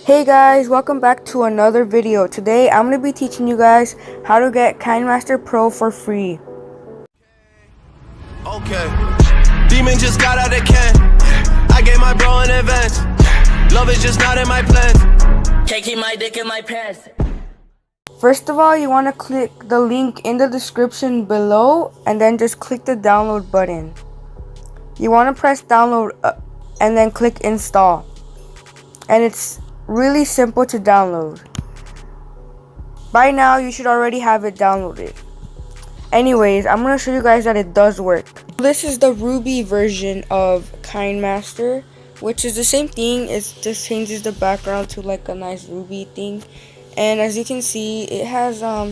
Hey guys, welcome back to another video. Today I'm going to be teaching you guys how to get Kinemaster Pro for free. Okay, demon just got out of can. I gave my bro an advance. Love is just not in my plans. Can't keep my dick in my pants. First of all, you want to click the link in the description below and then just click the download button. You want to press download and then click install. And it's really simple to download. By now you should already have it downloaded. Anyways, I'm going to show you guys that it does work. This is the Ruby version of Kinemaster, which is the same thing. It just changes the background to like a nice Ruby thing. And as you can see, it has all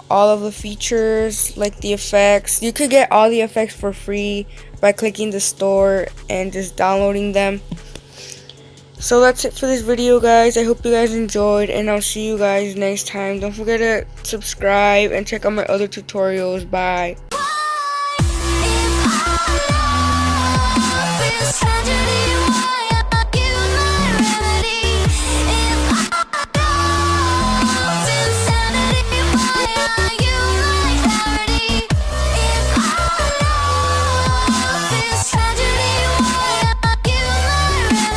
of the features, like the effects. You could get all the effects for free by clicking the store and just downloading them. So that's it for this video, guys. I hope you guys enjoyed, and I'll see you guys next time. Don't forget to subscribe and check out my other tutorials. Bye.